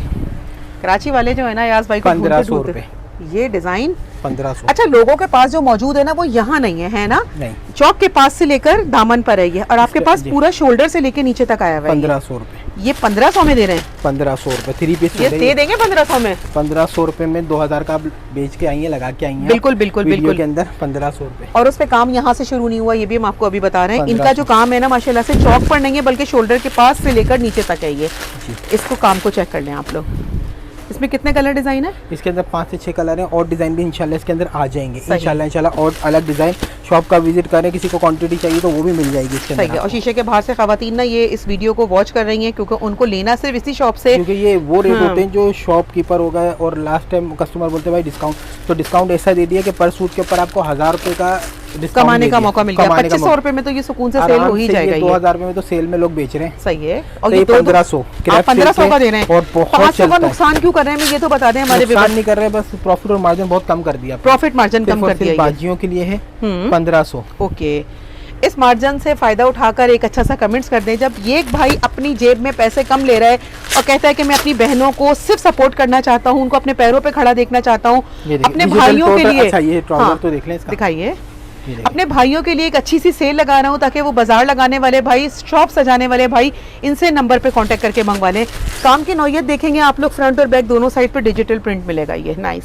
Speaker 1: कराची वाले जो है ना यास भाई को
Speaker 2: 1500 रुपए
Speaker 1: ये डिजाइन
Speaker 2: 1500।
Speaker 1: अच्छा, लोगों के पास जो मौजूद है ना वो यहाँ नहीं है ना?
Speaker 2: नहीं,
Speaker 1: चौक के पास से लेकर दामन पर है ये, और आपके पास पूरा शोल्डर से लेके नीचे तक आया हुआ है।
Speaker 2: 1500 रुपए
Speaker 1: ये 1500 में दे रहे हैं?
Speaker 2: 1500 रुपए 3 पीस
Speaker 1: ये दे देंगे 1500 में?
Speaker 2: 1500 रुपए में 2000 का आप बेच के आई हैं, लगा के आई हैं।
Speaker 1: बिल्कुल बिल्कुल बिल्कुल
Speaker 2: के अंदर 1500 रुपए।
Speaker 1: और उस पे काम यहाँ से शुरू नहीं हुआ, ये भी हम आपको अभी बता रहे हैं। इनका जो काम है ना माशाल्लाह से चौक पर नहीं है, बल्कि शोल्डर के पास से लेकर नीचे तक है ये। इसको काम को चेक कर लें आप लोग। इसमें कितने कलर डिजाइन है? इसके अंदर 5 से 6 कलर हैं, और डिजाइन भी इंशाल्लाह इसके अंदर आ जाएंगे इंशाल्लाह। और अलग डिजाइन शॉप का विजिट करें, किसी को क्वांटिटी चाहिए तो वो भी मिल जाएगी इसके अंदर। और शीशे के बाहर से खवातीन ना ये इस वीडियो को वॉच कर रही हैं, क्योंकि उनको लेना सिर्फ इसी शॉप से,
Speaker 2: क्योंकि ये वो रेट होते हैं जो शॉपकीपर हो गए, और लास्ट टाइम कस्टमर बोलते हैं भाई डिस्काउंट, तो डिस्काउंट ऐसा दे दिया कि पर सूट के ऊपर आपको 1000 रुपए का
Speaker 1: कमाने का मौका मिल गया। 2500 रुपए में तो ये सुकून से सेल हो ही जाएगा।
Speaker 2: 2000 में तो सेल में लोग बेच रहे हैं।
Speaker 1: सही है,
Speaker 2: और ये 1500
Speaker 1: का दे रहे हैं,
Speaker 2: और बहुत
Speaker 1: 500 का नुकसान क्यों कर रहे हैं ये तो बता दें हमारे।
Speaker 2: नुकसान नहीं कर रहे, बस प्रॉफिट और मार्जिन बहुत कम कर दिया।
Speaker 1: प्रॉफिट मार्जिन कम कर दिया,
Speaker 2: बाजियों के लिए है 1500।
Speaker 1: ओके, इस मार्जिन से फायदा उठाकर एक अच्छा सा कमेंट्स कर दें। जब ये एक भाई अपनी जेब में पैसे कम ले रहा है और कहता है कि मैं अपनी बहनों को सिर्फ सपोर्ट करना चाहता हूँ, उनको अपने पैरों पे खड़ा देखना चाहता हूँ, अपने भाइयों के लिए।
Speaker 2: अच्छा ये ट्राउजर तो देख लें इसका,
Speaker 1: दिखाइए। अपने भाइयों के लिए एक अच्छी सी सेल लगा रहा हूँ, ताकि वो बाजार लगाने वाले भाई, शॉप सजाने वाले भाई इनसे नंबर पे कांटेक्ट करके मंगवा लें। काम की नौयत देखेंगे आप लोग, फ्रंट और बैक दोनों साइड पे डिजिटल प्रिंट मिलेगा। ये नाइस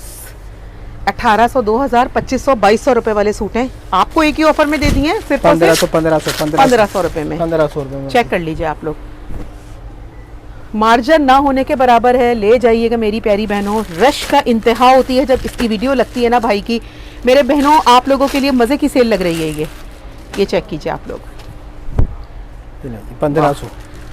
Speaker 1: 1800, 2000, 2500, 2200 रुपए वाले सूट हैं, आपको एक ही ऑफर में दे दिए सिर्फ 1500 रुपए में।
Speaker 2: 1500 रुपए में
Speaker 1: चेक कर लीजिए आप लोग, मार्जिन ना होने के बराबर है। ले जाइएगा मेरी प्यारी बहनों। रश का इंतहा होती है जब इसकी वीडियो लगती है ना भाई की। मेरे बहनों आप लोगों के लिए मजे की सेल लग रही है ये चेक कीजिए आप लोग।
Speaker 2: 1500।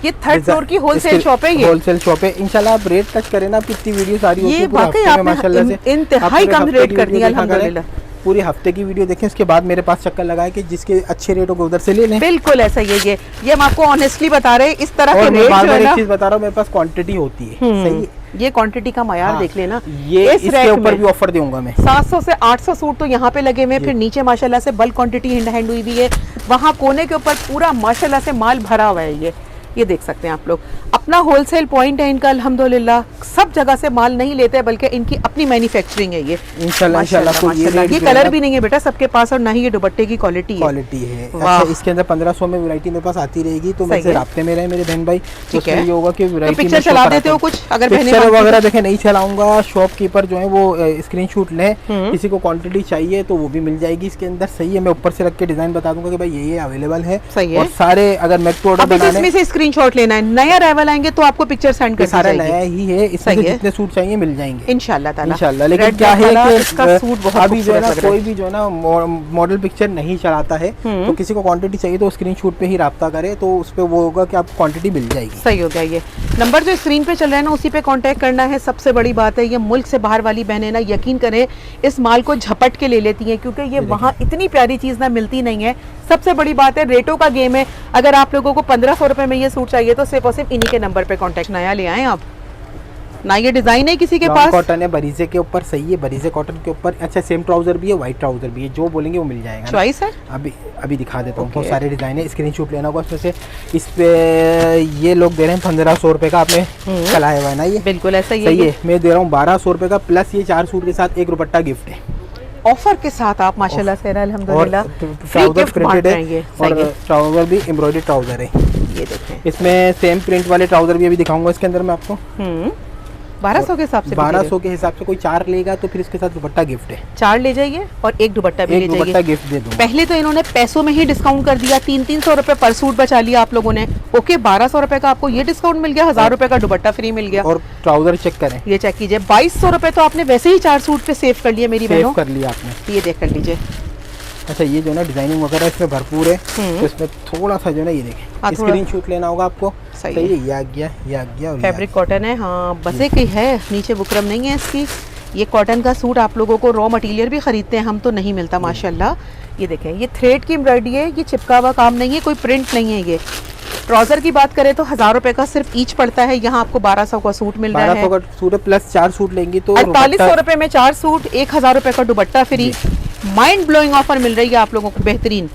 Speaker 1: ये 3rd फ्लोर की होलसेल शॉप है, ये
Speaker 2: होलसेल शॉप है। इंशाल्लाह आप रेट टच करें ना, कितनी वीडियो सारी होती है,
Speaker 1: ये वाकई आपने इंतहाई कम रेट कर दिया अल्हम्दुलिल्लाह।
Speaker 2: पूरी हफ्ते की वीडियो देखें, उसके बाद मेरे पास चक्कर लगाए कि जिसके अच्छे रेटों को उधर से ले लें।
Speaker 1: बिल्कुल ऐसा ही है, ये हम आपको ऑनेस्टली बता रहे हैं। इस तरह के रेट जो है ना,
Speaker 2: एक चीज बता रहा हूँ, मेरे पास क्वांटिटी होती है। सही,
Speaker 1: ये क्वांटिटी का मायार देख लेना।
Speaker 2: ये इसके ऊपर भी ऑफर दूंगा मैं।
Speaker 1: 700 से 800 सूट तो यहाँ पे लगे हुए, फिर नीचे माशाल्लाह से बल्क क्वांटिटी हैंड हुई भी है। वहाँ कोने के ऊपर पूरा माशाल्लाह से माल भरा हुआ है। ये देख सकते हैं आप लोग, अपना होलसेल पॉइंट है इनका अल्हम्दुलिल्लाह। सब जगह से माल नहीं लेते, बल्कि इनकी अपनी मैन्युफैक्चरिंग है ये।
Speaker 2: इंशाल्लाह
Speaker 1: ये कलर भी नहीं है बेटा सबके पास, और ना ही ये दुपट्टे की क्वालिटी
Speaker 2: है। अच्छा, इसके अंदर 1500 में वैरायटी मेरे पास आती रहेगी, तो मेरे राब्ते में रहे मेरे बहन भाई।
Speaker 1: ठीक है,
Speaker 2: ये होगा कि वैरायटी
Speaker 1: पिक्चर चला देते हो कुछ, अगर
Speaker 2: पिक्चर वगैरह देखें नहीं चलाऊंगा। शॉपकीपर जो है वो स्क्रीनशॉट लें, किसी को क्वांटिटी चाहिए तो वो भी मिल जाएगी इसके अंदर। सही है, मैं ऊपर से रख के डिजाइन बता दूंगा कि भाई ये अवेलेबल है।
Speaker 1: और
Speaker 2: सारे अगर मेक टू ऑर्डर बनाने
Speaker 1: में से स्क्रीनशॉट लेना है, नया अराइवल आएंगे तो आपको पिक्चर सेंड कर
Speaker 2: सारा नया ही है, इसमें जितने सूट चाहिए मिल जाएंगे
Speaker 1: इंशाल्लाह ताला।
Speaker 2: लेकिन क्या है कि
Speaker 1: इसका सूट बहुत
Speaker 2: अभी जो है ना, कोई भी जो है ना मॉडल पिक्चर नहीं चलाता है, तो किसी को क्वांटिटी चाहिए तो स्क्रीनशॉट पे ही राब्ता करे, तो उस पे वो होगा कि आपको क्वांटिटी मिल जाएगी।
Speaker 1: सही हो गया। ये नंबर जो स्क्रीन पे चल रहा है ना, उसी पे कांटेक्ट करना है। सबसे बड़ी बात है, ये मुल्क से बाहर वाली बहनें ना यकीन करें इस माल को झपट के ले लेती हैं, क्योंकि ये वहाँ इतनी प्यारी चीज़ ना मिलती नहीं है। सबसे बड़ी बात है रेटों का गेम है। अगर आप लोगों को 1500 रुपए में ये सूट चाहिए तो सिर्फ और सिर्फ इन्हीं के नंबर पे कांटेक्ट नया ले आए आप ना। ये डिजाइन है किसी के पास,
Speaker 2: कॉटन है बरीजे के ऊपर। सही है, बरीजे कॉटन के ऊपर। अच्छा, सेम ट्राउजर भी है, व्हाइट ट्राउजर भी है, जो बोलेंगे वो मिल जाएगा।
Speaker 1: चॉइस है,
Speaker 2: अभी दिखा देता हूँ। बहुत सारे डिजाइन है, स्क्रीनशॉट लेना होगा उसमें से। इस पे ये लोग दे रहे हैं 1500 रुपए का, आपने चलाया हुआ है ना, ये बिल्कुल ऐसा ही है। मैं दे रहा हूँ 1200 रुपए का, प्लस ये 4 सूट के साथ एक दुपट्टा गिफ्ट है
Speaker 1: ऑफर के साथ। आप माशाल्लाह से अल्हम्दुलिल्लाह
Speaker 2: ट्राउजर प्रिंटेड है, और ट्राउजर भी एम्ब्रॉयडरी ट्राउजर है।
Speaker 1: ये देखें,
Speaker 2: इसमें सेम प्रिंट वाले ट्राउजर भी अभी दिखाऊंगा इसके अंदर मैं आपको।
Speaker 1: 1200 के हिसाब से
Speaker 2: 1200 के हिसाब से कोई 4 लेगा तो फिर इसके साथ दुपट्टा गिफ्ट है।
Speaker 1: 4 ले जाइए और एक दुपट्टा भी ले जाइए।
Speaker 2: दुपट्टा गिफ्ट दे दूंगा।
Speaker 1: पहले तो इन्होंने पैसों में ही डिस्काउंट कर दिया, 300 रुपए पर सूट बचा लिया आप लोगों ने। ओके, 1200 रुपए का आपको ये डिस्काउंट मिल गया, 1000 रुपए का दुपट्टा फ्री मिल गया।
Speaker 2: और ट्राउजर चेक करें,
Speaker 1: ये चेक कीजिए, 2200 रुपए तो आपने वैसे ही 4 सूट पे सेव कर लिए मेरी बहनों।
Speaker 2: कर लिया आपने,
Speaker 1: ये देख कर लीजिए।
Speaker 2: अच्छा, ये जो ना डिजाइनिंग वगैरह इसमें भरपूर है, तो इसमें थोड़ा सा जो ना ये देखें, स्क्रीनशॉट लेना होगा आपको। सही है, ये आ गया, ये आ गया।
Speaker 1: फैब्रिक कॉटन है, हाँ बसे की है, नीचे बुकरम नहीं है इसकी। ये कॉटन का सूट आप लोगों को रॉ मटेरियल भी खरीदते हैं हम, तो नहीं मिलता माशाल्लाह। ये देखें, ये थ्रेड की एम्ब्रॉयडरी है, ये चिपका हुआ काम नहीं है, कोई प्रिंट नहीं है। ये ट्राउजर की बात करें तो 1000 रुपए का सिर्फ ईच पड़ता है, यहाँ आपको 1200 का सूट मिल रहा है।
Speaker 2: 1200 का सूट है, प्लस 4 सूट लेंगी तो
Speaker 1: 4800 रुपए में 4 सूट, 1000 रुपए का दुपट्टा फ्री। माइंड ब्लोइंग ऑफर मिल रही है आप लोगों को, बेहतरीन।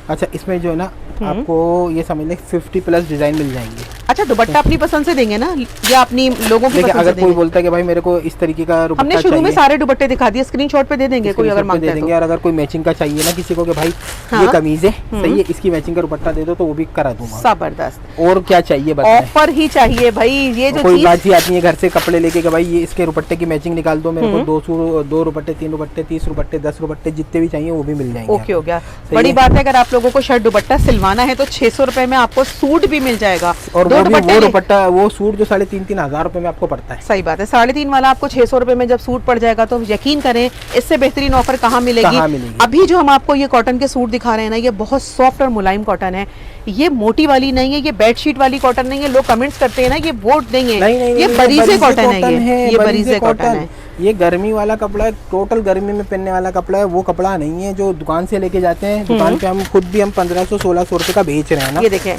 Speaker 2: अच्छा, इसमें जो है ना आपको ये समझ लें 50 प्लस डिजाइन मिल जाएंगे।
Speaker 1: अच्छा, दुपट्टा अपनी पसंद से देंगे ना, या अपनी लोगों की पसंद से
Speaker 2: अगर
Speaker 1: देंगे?
Speaker 2: कोई बोलता है कि भाई मेरे को इस तरीके का दुपट्टा
Speaker 1: हमने शुरू में सारे दुपट्टे दिखा दिए, स्क्रीनशॉट पे दे देंगे कोई अगर मांगता है तो।
Speaker 2: और अगर कोई मैचिंग का चाहिए ना किसी को कि भाई ये कमीज है सही है, इसकी मैचिंग का दुपट्टा दे दो, तो वो भी करा दूंगा।
Speaker 1: जबरदस्त।
Speaker 2: और क्या चाहिए बताएं?
Speaker 1: ऑफर ही चाहिए भाई। ये जो
Speaker 2: कोई बात ही आती है घर से कपड़े लेके कि भाई ये इसके दुपट्टे की मैचिंग निकाल दो मेरे को, 2 दुपट्टे, 3 दुपट्टे, 30 दुपट्टे, 10 दुपट्टे, जितने भी चाहिए वो भी मिल जाएंगे।
Speaker 1: ओके, हो गया। बड़ी बात है, अगर आप लोगों को शर्ट दुपट्टा सिलवाना है तो 600 रुपए में आपको सूट भी मिल जाएगा।
Speaker 2: और वो दुपट्टा, वो सूट जो 3,500 हजार रुपए में आपको पड़ता है।
Speaker 1: सही बात है, 3,500 वाला आपको 600 रुपए में जब सूट पड़ जाएगा तो यकीन करें इससे बेहतरीन ऑफर कहाँ मिलेगी। अभी जो हम आपको ये कॉटन के सूट दिखा रहे हैं ना, ये बहुत सॉफ्ट और मुलायम कॉटन है। ये मोटी वाली नहीं है, ये बेडशीट वाली कॉटन नहीं है। लोग कमेंट्स करते हैं ना ये वोट नहीं है, ये बरीज़े कॉटन है, ये बरीज़े कॉटन है।
Speaker 2: ये गर्मी वाला कपड़ा है, टोटल गर्मी में पहनने वाला कपड़ा है। वो कपड़ा नहीं है जो दुकान से लेके जाते हैं, दुकान पे हम खुद भी हम 1500-1600 रुपए का बेच रहे हैं ना।
Speaker 1: ये देखें,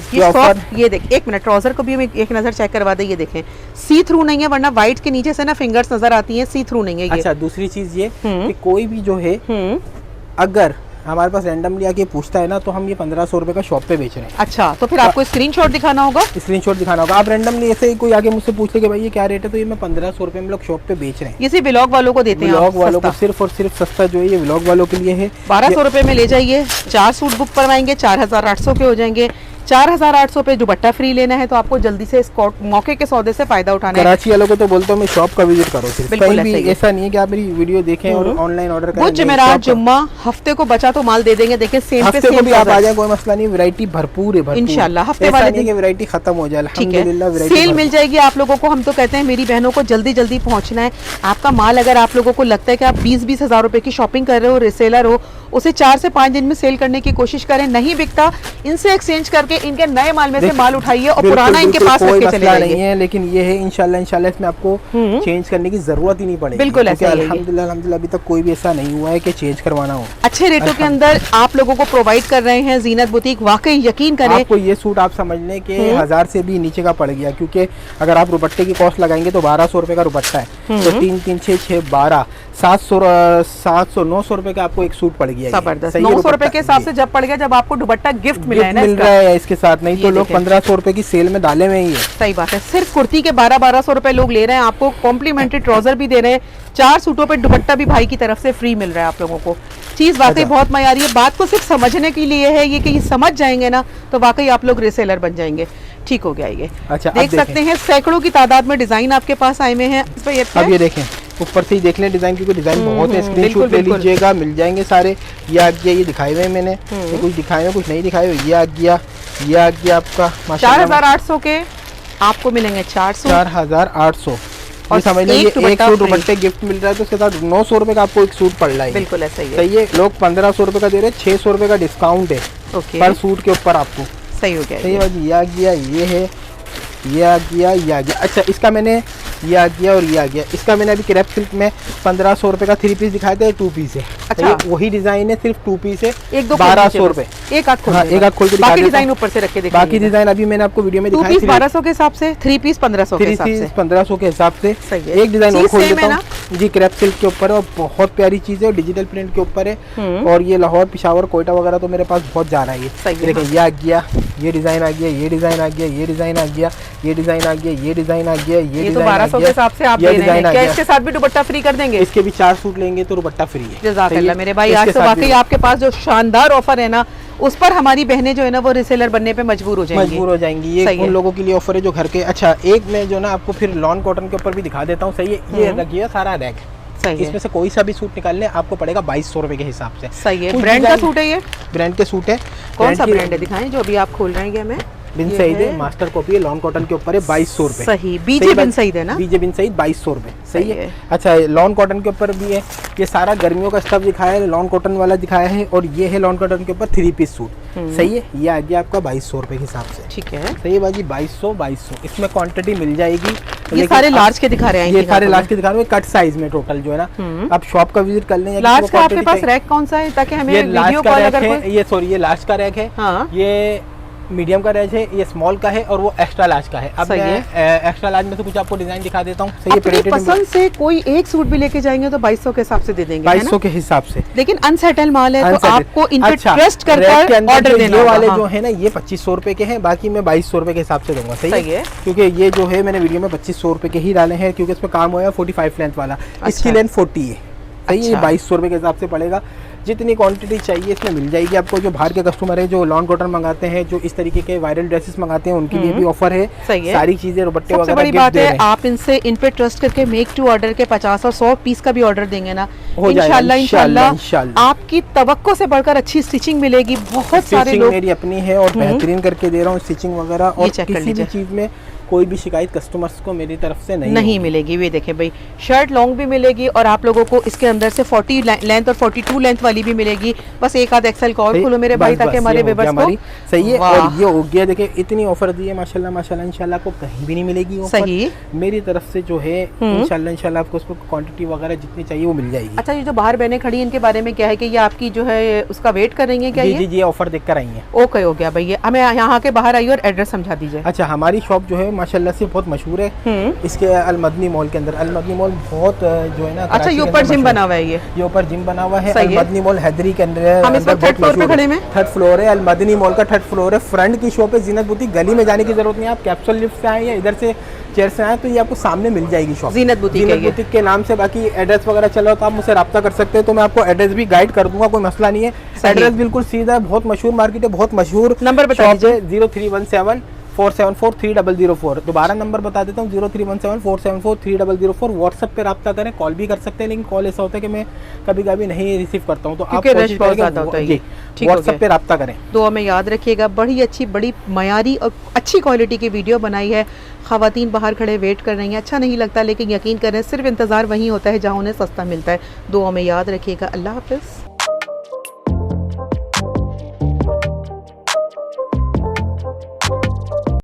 Speaker 1: ये देख, एक मिनट, ट्राउजर को भी हम एक नजर चेक करवा दें। ये देखें, सी थ्रू नहीं है, वरना व्हाइट के नीचे से ना फिंगर्स नजर आती हैं, सी थ्रू नहीं है ये।
Speaker 2: अच्छा, दूसरी चीज ये कि कोई भी जो है अगर हमारे पास रैंडमली आके पूछता है ना, तो हम ये 1500 रुपए का शॉप पे बेच रहे हैं।
Speaker 1: अच्छा, तो फिर आपको स्क्रीनशॉट दिखाना होगा।
Speaker 2: स्क्रीनशॉट दिखाना होगा। आप रैंडमली ऐसे ही कोई आके मुझसे पूछ ले कि भाई ये क्या रेट है, तो ये मैं 1500 रुपए में लोग शॉप पे बेच रहे हैं।
Speaker 1: ये सिर्फ व्लॉग वालों को देते हैं,
Speaker 2: व्लॉग वालों को सिर्फ और सिर्फ सस्ता जो है ये व्लॉग वालों के लिए है।
Speaker 1: 1200 रुपए में ले जाइए, 4 सूट बुक करवाएंगे, 4800 के हो जाएंगे। 4800 पे दुपट्टा फ्री लेना है तो आपको जल्दी से इस मौके के सौदे से फायदा उठाना है।
Speaker 2: कराची वालों को तो बोलता हूँ मैं शॉप का विजिट करो, सिर्फ कहीं भी ऐसा नहीं है कि आप मेरी वीडियो देखें और ऑनलाइन ऑर्डर करें।
Speaker 1: जुमेरात, जुम्मा, हफ्ते को बचा तो माल दे देंगे। देखिए सेम पे सेम
Speaker 2: भी आप आ जाए, कोई मसला नहीं, वैरायटी भरपूर है
Speaker 1: इंशाल्लाह। हफ्ते वाले दिन
Speaker 2: वैरायटी खत्म हो जाए,
Speaker 1: अल्हम्दुलिल्लाह सेल मिल जाएगी आप लोगों को। हम तो कहते हैं मेरी बहनों को जल्दी जल्दी पहुंचना है। आपका माल अगर आप लोगों को लगता है कि आप 20-20 हजार रुपए की शॉपिंग कर रहे हो, रिसेलर हो, उसे 4 से 5 दिन में सेल करने की कोशिश करें। नहीं बिकता, इनसे एक्सचेंज करके इनके नए माल से माल उठाइए और पुराना इनके पास रख के चले जाइए।
Speaker 2: नहीं है, लेकिन ये है इंशाल्लाह इसमें आपको चेंज करने की जरूरत ही नहीं पड़ेगी।
Speaker 1: बिल्कुल ऐसा ही है।
Speaker 2: अल्हम्दुलिल्लाह अभी तक कोई भी ऐसा नहीं हुआ है कि चेंज करवाना हो।
Speaker 1: अच्छे रेटों के अंदर आप लोगों को प्रोवाइड कर रहे हैं जीनत बुटीक। वाकई यकीन करें,
Speaker 2: आपको ये सूट आप समझ लें कि 1000 से भी नीचे का पड़ गया, क्योंकि अगर आप दुपट्टे की कॉस्ट लगाएंगे तो 1200 रुपए का दुपट्टा है, तो 3 3 6 6 12 700 900 रुपए का आपको एक सूट पड़ गया।
Speaker 1: जबरदस्त, 900 रुपए के हिसाब से जब पड़ गया, जब आपको दुपट्टा गिफ्ट मिल
Speaker 2: रहा है इसके साथ। नहीं तो लोग 1500 रुपए की सेल में डाले में ही है।
Speaker 1: सही बात है, सिर्फ कुर्ती के 1200 रुपए लोग ले रहे हैं, आपको कॉम्प्लीमेंट्री ट्राउजर भी दे रहे हैं, 4 सूटों पे दुपट्टा भी भाई की तरफ से फ्री मिल रहा है आप लोगों को। चीज वाकई बहुत मयारी है। बात को सिर्फ समझने के लिए है ये कि ये समझ जाएंगे ना तो वाकई आप लोग रिसेलर बन जाएंगे। ठीक हो गया ये।
Speaker 2: अच्छा,
Speaker 1: देख सकते हैं सैकड़ों की तादाद में डिजाइन आपके पास आए हुए हैं।
Speaker 2: अब ये देखें, ऊपर से ही देख लें डिजाइन, क्योंकि डिजाइन बहुत है। स्क्रीनशॉट ले लीजिएगा, मिल जाएंगे सारे। ये आ गया, ये दिखाए हुए मैंने, ये कुछ दिखाए हुए कुछ नहीं दिखाए हुए। ये आ गया, ये आ गया आपका
Speaker 1: 4800 के आपको मिलेंगे
Speaker 2: 4800। ये समझ लें एक सूट दुपट्टे गिफ्ट मिल रहा है, तो उसके साथ 900 रुपए का आपको एक सूट पड़ रहा है।
Speaker 1: बिल्कुल ऐसा ही है।
Speaker 2: सही है, लोग 1500 रुपए का दे रहे हैं, 600 रुपए का डिस्काउंट है पर सूट के ऊपर आपको।
Speaker 1: सही हो गया।
Speaker 2: सही है, ये आ गया, ये है, ये आ गया, ये आ गया। अच्छा, इसका मैंने ये आ गया और ये आ गया। इसका मैंने अभी क्रेप सिल्क में 1500 रुपए का 3 पीस दिखाया था, 2 पीस है। अच्छा, वही डिजाइन है, सिर्फ 2 पीस है, 1200 रुपए।
Speaker 1: एक आध खोल,
Speaker 2: एक आध खोल के
Speaker 1: बाकी डिजाइन ऊपर से रख के दिखाएंगे।
Speaker 2: बाकी डिजाइन अभी मैंने आपको वीडियो में दिखाया।
Speaker 1: 2 पीस 1200 के हिसाब से, 3 पीस 1500 के हिसाब से।
Speaker 2: 1500 के हिसाब से। एक डिजाइन और खोल देता हूं जी, क्रेप सिल्क के ऊपर है और बहुत प्यारी चीज है, डिजिटल प्रिंट के ऊपर है। और ये लाहौर, पिशावर, कोयटा वगैरह तो मेरे पास बहुत जा रहा है। ये देखिए, ये आ गया, ये डिजाइन आ गया, ये डिजाइन आ गया, ये डिजाइन आ गया, ये डिजाइन आ गया, ये डिजाइन आ गया, ये तो
Speaker 1: 1200 के हिसाब से आप दे रहे हैं। क्या इसके साथ भी दुपट्टा फ्री कर देंगे?
Speaker 2: इसके भी 4 सूट लेंगे तो दुपट्टा फ्री है।
Speaker 1: जज़ाकल्लाह मेरे भाई, आज तो वाकई आपके पास जो शानदार ऑफर है ना उस पर हमारी बहनें जो है ना वो रिसेलर बनने पे मजबूर हो जाएंगी।
Speaker 2: ये उन लोगों के लिए ऑफर है जो घर के। अच्छा, एक मैं जो ना आपको फिर लॉन कॉटन के ऊपर भी दिखा देता हूँ। सही है, ये रखिए सारा रैक, इसमें से कोई सा भी सूट निकालने आपको पड़ेगा 2200 रुपए के हिसाब से।
Speaker 1: सही है। ब्रांड का सूट है ये?
Speaker 2: ब्रांड के सूट है।
Speaker 1: कौन सा ब्रांड है दिखाएं जो अभी आप खोल रहे हैं? हमें
Speaker 2: बिन सईद है, मास्टर कॉपी है, लॉन कॉटन के ऊपर है, 2200 रुपए।
Speaker 1: सही, बीजे बिन सईद है ना?
Speaker 2: बीजे बिन सईद 2200 रुपए। सही है। अच्छा, लॉन कॉटन के ऊपर भी है। ये सारा गर्मियों का स्टफ दिखाया है, लॉन कॉटन वाला दिखाया है, और ये है लॉन कॉटन के ऊपर 3 पीस सूट। सही है, ये आ गया आपका 2200 रुपए के हिसाब से।
Speaker 1: ठीक है,
Speaker 2: सही है बाजी, 2200। इसमें क्वांटिटी मिल जाएगी।
Speaker 1: ये सारे लार्ज के दिखा रहे हैं?
Speaker 2: ये सारे लार्ज के दिखा रहे हैं, कट साइज में टोटल जो है ना। आप शॉप का विजिट कर लें।
Speaker 1: लार्ज का आपके पास रैक कौन सा है ताकि हमें वीडियो कॉल अगर कोई?
Speaker 2: ये सॉरी, ये लार्ज का रैक है। ये मीडियम का रेंज है, ये स्मॉल का है, और वो एक्स्ट्रा लार्ज का है। अब मैं एक्स्ट्रा लार्ज में से कुछ आपको डिजाइन दिखा देता हूँ। सही है,
Speaker 1: अपनी पसंद से कोई एक सूट भी लेके जाएंगे तो 2200 के हिसाब से दे देंगे।
Speaker 2: 2200 के हिसाब से।
Speaker 1: लेकिन अनसेटल माल है तो आपको इन पे ट्रस्ट कर ऑर्डर देना।
Speaker 2: ये वाले जो है ना, ये 2500 रुपए के हैं, बाकी मैं 2200 रुपए के हिसाब से दूंगा। सही है, क्योंकि ये जो है मैंने वीडियो में 2500 रुपए के ही डाले हैं, क्योंकि इसमें काम हुआ है 45 लेंथ वाला। इसकी लेंथ 40 है। सही है, 2200 रुपए के हिसाब से पड़ेगा। जितनी क्वांटिटी चाहिए इसमें मिल जाएगी आपको। जो बाहर के कस्टमर है जो लॉन कॉटन मंगाते हैं, जो इस तरीके के वायरल ड्रेसेस मंगाते हैं, उनके लिए भी ऑफर है। सारी चीजें, दुपट्टे वगैरह।
Speaker 1: बड़ी बात है, आप इनसे इन पे ट्रस्ट करके मेक टू ऑर्डर के 50 और 100 पीस का भी ऑर्डर देंगे ना, इंशाल्लाह आपकी तवक्को से बढ़कर अच्छी स्टिचिंग मिलेगी। बहुत सारे लोग,
Speaker 2: मेरी अपनी है और बेहतरीन करके दे रहा हूँ स्टिचिंग वगैरह, और किसी भी चीज में कोई भी शिकायत कस्टमर्स को मेरी तरफ से नहीं
Speaker 1: मिलेगी। ये देखें भाई, शर्ट लॉन्ग भी मिलेगी और आप लोगों को इसके अंदर से 40 लेंथ और 42 लेंथ वाली भी मिलेगी। बस एक आध एक्सेल का और खोलो मेरे भाई, ताकि हमारे व्यूअर्स को।
Speaker 2: सही है, और ये हो गया। देखिए इतनी ऑफर दी है माशाल्लाह माशाल्लाह, इंशाल्लाह आपको कहीं भी नहीं मिलेगी ऑफर।
Speaker 1: सही,
Speaker 2: मेरी तरफ से जो है इंशाल्लाह आपको उसको क्वांटिटी वगैरह जितनी चाहिए वो मिल जाएगी।
Speaker 1: अच्छा, ये जो बाहर बहनें खड़ी इनके बारे में क्या है कि ये आपकी जो है उसका वेट कर रही है क्या?
Speaker 2: जी जी, ऑफर देख कर आई है।
Speaker 1: ओके, हो गया भैया, हमें यहाँ के बाहर आई और एड्रेस समझा दीजिए।
Speaker 2: अच्छा, हमारी शॉप जो है माशाल्लाह से बहुत मशहूर है। इसके अलमदनी मॉल के अंदर, अलमदनी मॉल बहुत जो है ना।
Speaker 1: अच्छा, ये ऊपर जिम बना हुआ है? ये
Speaker 2: ऊपर जिम बना हुआ है। अलमदनी मॉल हैदरी के अंदर।
Speaker 1: हम इस वक्त थर्ड फ्लोर पे खड़े हैं।
Speaker 2: थर्ड फ्लोर है, अलमदनी मॉल का थर्ड फ्लोर है। फ्रंट की शॉप है जीनत बुटीक। गली में जाने की जरूरत नहीं है, आप कैप्सूल लिफ्ट से आए या इधर से चेयर से आए तो ये आपको सामने मिल जाएगी शॉप,
Speaker 1: जीनत बुटीक
Speaker 2: के नाम से। बाकी एड्रेस वगैरह चलो तो आप मुझसे रब्ता कर सकते हैं, तो मैं आपको एड्रेस भी गाइड कर दूंगा, कोई मसला नहीं है। एड्रेस बिल्कुल सीधा है, बहुत मशहूर मार्केट है, बहुत मशहूर।
Speaker 1: नंबर बता दीजिए।
Speaker 2: 0317 474 3004। दोबारा नंबर बता देता हूँ, 0317 474 3004। व्हाट्सएप पे रब्ता करें, कॉल भी कर सकते हैं, लेकिन कॉल ऐसा होता है कि मैं कभी कभी नहीं रिसीव करता हूँ, तो आप व्हाट्सएप पे रब्ता करें।
Speaker 1: दुआ में याद रखिएगा, बड़ी अच्छी, बड़ी मयारी और अच्छी क्वालिटी की वीडियो बनाई है। ख़वातीन बाहर खड़े वेट कर रही हैं, अच्छा नहीं लगता, लेकिन यकीन करें सिर्फ इंतज़ार वहीं होता है जहाँ उन्हें सस्ता मिलता है। दुआ में याद रखिएगा। अल्लाह हाफ़िज़।